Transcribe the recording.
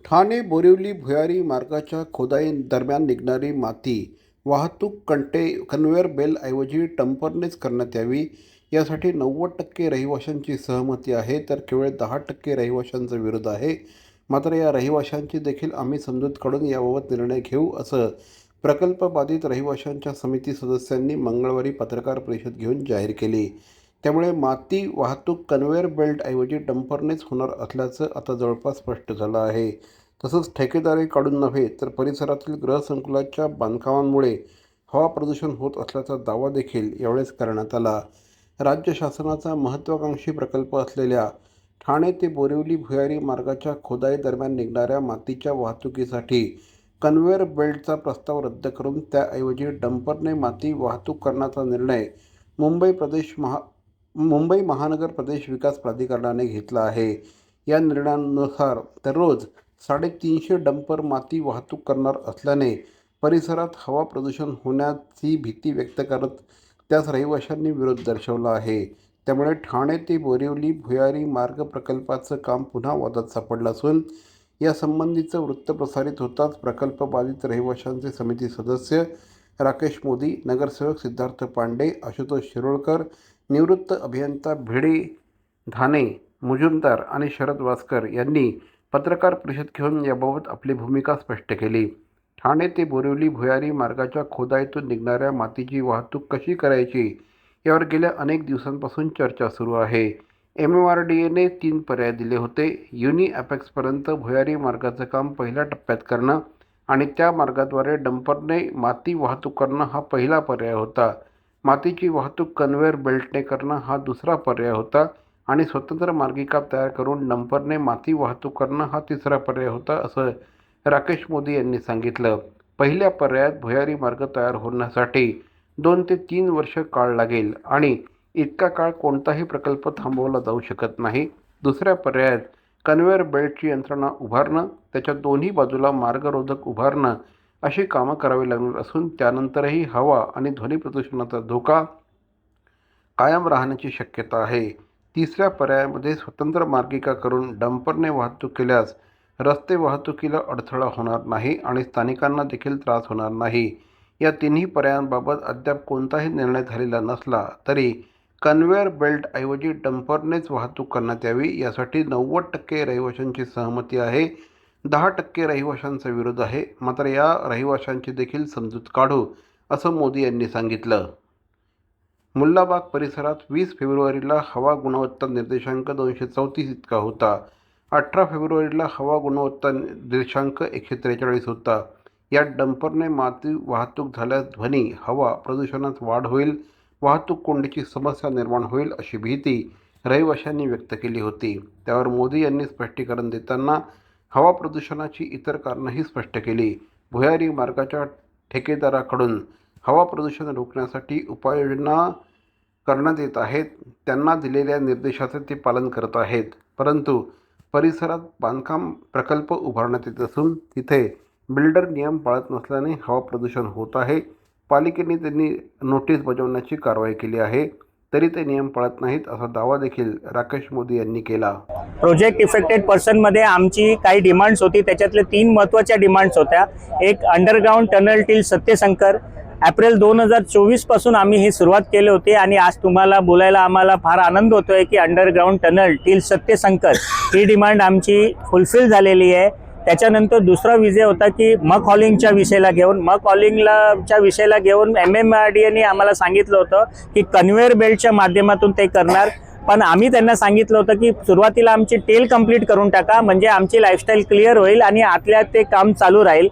ठाणे बोरिवली भुयारी मार्गाच्या खोदाई दरम्यान निघणारी माती वाहतूक कन्व्हेअर बेलऐवजी डंपरनेच करण्यात यावी, यासाठी 90% रहिवाशांची सहमती आहे, तर केवळ 10% रहिवाशांचा विरोध आहे. मात्र या रहिवाशांची देखील आम्ही समजूत काढून याबाबत निर्णय घेऊ, असं प्रकल्प बाधित रहिवाशांच्या समिती सदस्यांनी मंगळवारी पत्रकार परिषद घेऊन जाहीर केली. त्यामुळे माती वाहतूक कन्व्हेअर बेल्टऐवजी डंपरनेच होणार असल्याचं आता जवळपास स्पष्ट झालं आहे. तसंच ठेकेदारीकडून नव्हे तर परिसरातील गृहसंकुलाच्या बांधकामांमुळे हवा प्रदूषण होत असल्याचा दावा देखील यावेळेस करण्यात आला. राज्य शासनाचा महत्त्वाकांक्षी प्रकल्प असलेल्या ठाणे ते बोरिवली भुयारी मार्गाच्या खोदाई दरम्यान निघणाऱ्या मातीच्या वाहतुकीसाठी कन्व्हेअर बेल्टचा प्रस्ताव रद्द करून त्याऐवजी डंपरने माती वाहतूक करण्याचा निर्णय मुंबई महानगर प्रदेश विकास प्राधिकरणाने घेतला आहे. या निर्णयानुसार दररोज 350 डंपर माती वाहतूक करणार असल्याने परिसरात हवा प्रदूषण होण्याची भीती व्यक्त करत त्यास रहिवाशांनी विरोध दर्शवला आहे. त्यामुळे ठाणे ते बोरिवली भुयारी मार्ग प्रकल्पाचं काम पुन्हा वादात सापडलं असून यासंबंधीचं वृत्त प्रसारित होताच प्रकल्प बाधित रहिवाशांचे समिती सदस्य राकेश मोदी, नगरसेवक सिद्धार्थ पांडे, आशुतोष शिरोळकर, निवृत्त अभियंता भिडे धाने मुजुमदार आणि शरद वासकर यांनी पत्रकार परिषद घेऊन याबाबत आपली भूमिका स्पष्ट केली. ठाणे ते बोरिवली भुयारी मार्गाच्या खोदाईतून निघणाऱ्या मातीची वाहतूक कशी करायची यावर गेल्या अनेक दिवसांपासून चर्चा सुरू आहे. MMRDAने 3 पर्याय दिले होते. युनी अपेक्सपर्यंत भुयारी मार्गाचं काम पहिल्या टप्प्यात करणं आणि त्या मार्गाद्वारे डंपरने माती वाहतूक करणं हा पहिला पर्याय होता. मातीची वाहतूक कन्व्हेअर बेल्टने करणं हा दुसरा पर्याय होता आणि स्वतंत्र मार्गिका तयार करून डंपरने माती वाहतूक करणं हा तिसरा पर्याय होता, असं राकेश मोदी यांनी सांगितलं. पहिल्या पर्यायात भुयारी मार्ग तयार होण्यासाठी 2 ते 3 वर्ष काळ लागेल आणि इतका काळ कोणताही प्रकल्प थांबवला जाऊ शकत नाही. दुसऱ्या पर्यायात कन्व्हेअर बेल्टची यंत्रणा उभारणं, त्याच्या दोन्ही बाजूला मार्गरोधक उभारणं अशी कामं करावी लागणार असून त्यानंतरही हवा आणि ध्वनी प्रदूषणाचा धोका कायम राहण्याची शक्यता आहे. तिसऱ्या पर्यायामध्ये स्वतंत्र मार्गिका करून डंपरने वाहतूक केल्यास रस्ते वाहतुकीला अडथळा होणार नाही आणि स्थानिकांना देखील त्रास होणार नाही. या तिन्ही पर्यायांबाबत अद्याप कोणताही निर्णय झालेला नसला तरी कन्व्हेअर बेल्टऐवजी डंपरनेच वाहतूक करण्यात यावी, यासाठी 90% रहिवाशांची सहमती आहे. 10% रहिवाशांचा विरोध आहे. मात्र या रहिवाशांची देखील समजूत काढू, असं मोदी यांनी सांगितलं. मुल्लाबाग परिसरात 20 फेब्रुवारीला हवा गुणवत्ता निर्देशांक 234 इतका होता. 18 फेब्रुवारीला हवा गुणवत्ता निर्देशांक 143 होता. यात डंपरने माती वाहतूक झाल्यास ध्वनी, हवा प्रदूषणात वाढ होईल, वाहतूक कोंडीची समस्या निर्माण होईल अशी भीती रहिवाशांनी व्यक्त केली होती. त्यावर मोदी यांनी स्पष्टीकरण देताना हवा प्रदूषणाची इतर कारणंही स्पष्ट केली. भुयारी मार्गाच्या ठेकेदाराकडून हवा प्रदूषण रोखण्यासाठी उपाययोजना करण्यात येत आहेत. त्यांना दिलेल्या निर्देशाचे ते पालन करत आहेत. परंतु परिसरात बांधकाम प्रकल्प उभारण्यात येत असून तिथे बिल्डर नियम पाळत नसल्याने हवा प्रदूषण होत आहे. पालिकेने त्यांनी नोटीस बजावण्याची कारवाई केली आहे, तरी ते नियम पाळत नाहीत, असा दावा देखील राकेश मोदी यांनी केला. प्रोजेक्ट इफेक्टेड पर्सनमध्ये आमची काही डिमांड्स होती. त्याच्यातले 3 महत्त्वाच्या डिमांड्स होत्या. एक, अंडरग्राऊंड टनल टिल सत्यशंकर. एप्रिल 2024 पासून आम्ही ही सुरुवात केली होती आणि आज तुम्हाला बोलायला आम्हाला फार आनंद होतोय की अंडरग्राऊंड टनल टिल सत्यशंकर ही डिमांड आमची फुलफिल झालेली आहे. त्याच्यानंतर दुसरा विषय होता की मक हॉलिंगच्या विषयाला घेऊन MMRDAने आम्हाला सांगितलं होतं की कन्व्हेअर बेल्टच्या माध्यमातून ते करणार. पण आम्ही त्यांना सांगितलं होतं की सुरुवातीला आमची टेल कंप्लीट करून टाका, म्हणजे आमची लाईफस्टाईल क्लिअर होईल आणि आतल्या ते काम चालू राहील.